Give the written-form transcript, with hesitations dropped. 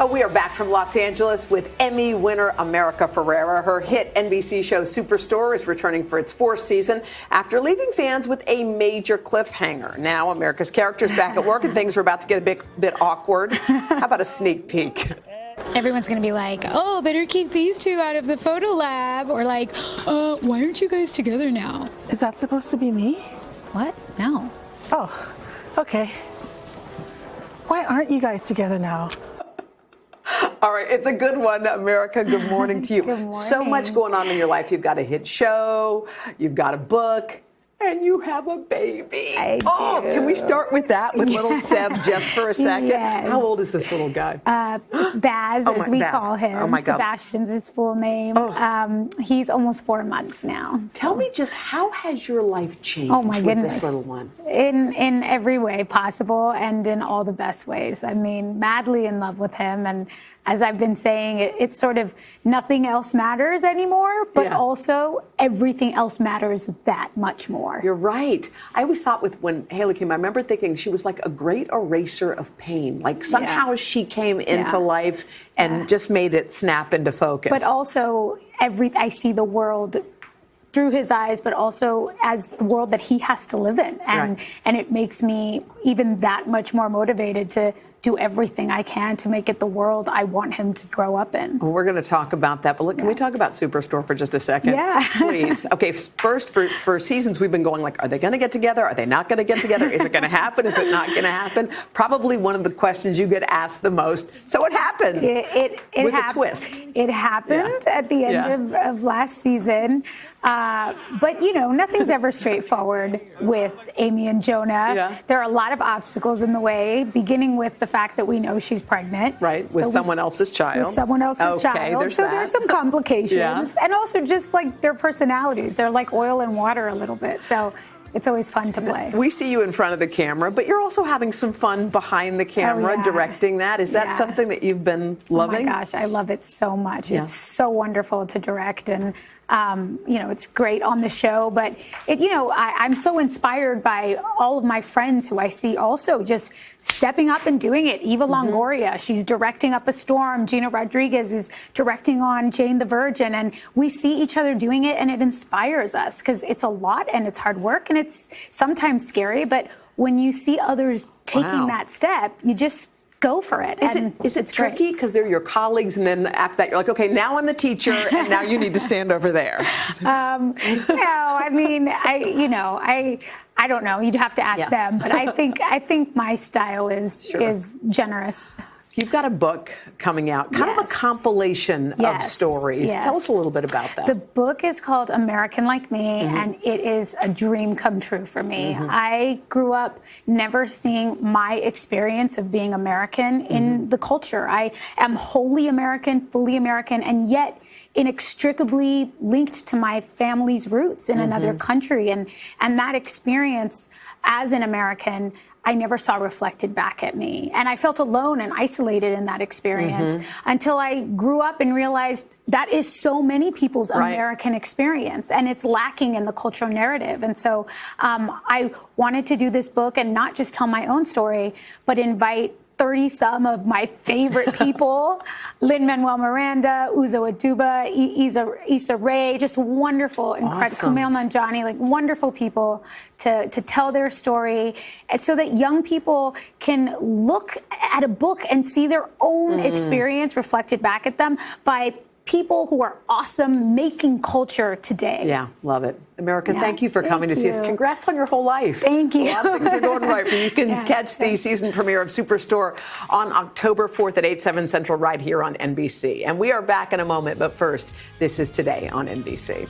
We are back from Los Angeles with Emmy winner America Ferrera. Her hit NBC show Superstore is returning for its fourth season after leaving fans with a major cliffhanger. Now America's character's back at work and things are about to get a bit awkward. How about a sneak peek? Everyone's going to be like, oh, better keep these two out of the photo lab. Or like, why aren't you guys together now? Is that supposed to be me? What? No. Oh, okay. Why aren't you guys together now? All right, it's a good one, America. Good morning to you. Good morning. So much going on in your life. You've got a hit show, you've got a book, and you have a baby. I do. Can we start with that, with little Seb, just for a second? Yes. How old is this little guy? Baz, Oh, as my we Baz. call him. Oh, my God. Sebastian's his full name. He's almost 4 months now. Tell me just how has your life changed Oh, my with goodness. this little one? In every way possible and in all the best ways. I mean, madly in love with him. And as I've been saying, it's sort of nothing else matters anymore, but Yeah. also everything else matters that much more. You're right. I always thought when Haley came, I remember thinking she was like a great eraser of pain. Like somehow she came into Yeah. life and just made it snap into focus. But also, I see the world through his eyes, but also as the world that he has to live in. And it makes me even that much more motivated to do everything I can to make it the world I want him to grow up in. Well, we're going to talk about that, but look, can we talk about Superstore for just a second? Yeah. Please. Okay, first, for seasons, we've been going like, are they going to get together? Are they not going to get together? Is it going to happen? Is it not going to happen? Probably one of the questions you get asked the most. So what happens? With a twist. It happened at the end of last season. But, you know, nothing's ever straightforward with Amy and Jonah. Yeah. There are a lot of obstacles in the way, beginning with the fact that we know she's pregnant. Right, with someone else's child. With someone else's child. There's so that. there's some complications. Yeah. And also just like their personalities. They're like oil and water a little bit. So it's always fun to play. We see you in front of the camera, but you're also having some fun behind the camera, directing that. Is that something that you've been loving? Oh my gosh, I love it so much. Yeah. It's so wonderful to direct, and you know, it's great on the show. But I'm so inspired by all of my friends who I see also just stepping up and doing it. Eva Longoria, she's directing Up a Storm. Gina Rodriguez is directing on Jane the Virgin, and we see each other doing it, and it inspires us because it's a lot and it's hard work and it's sometimes scary. But when you see others taking that step, you just go for it. Is it tricky because they're your colleagues, and then after that you're like, okay, now I'm the teacher, and now you need to stand over there? No, I mean, I don't know. You'd have to ask them, but I think my style is generous. You've got a book coming out, kind of a compilation of stories. Tell us a little bit about that. The book is called American Like Me, and it is a dream come true for me. I grew up never seeing my experience of being American in the culture. I am wholly American, fully American, and yet inextricably linked to my family's roots in another country. And that experience as an American, I never saw reflected back at me. And I felt alone and isolated in that experience until I grew up and realized that is so many people's American experience, and it's lacking in the cultural narrative. And so I wanted to do this book and not just tell my own story, but invite 30-some of my favorite people, Lin-Manuel Miranda, Uzo Aduba, Issa Rae, just wonderful, incredible, Kumail Nanjiani, like wonderful people to tell their story so that young people can look at a book and see their own experience reflected back at them by people who are awesome making culture today. Yeah, love it. America, thank you for coming to see us. Congrats on your whole life. Thank you. A lot of things are going right for you. You can catch the season premiere of Superstore on October 4th at 8/7 Central right here on NBC. And we are back in a moment, but first, this is Today on NBC.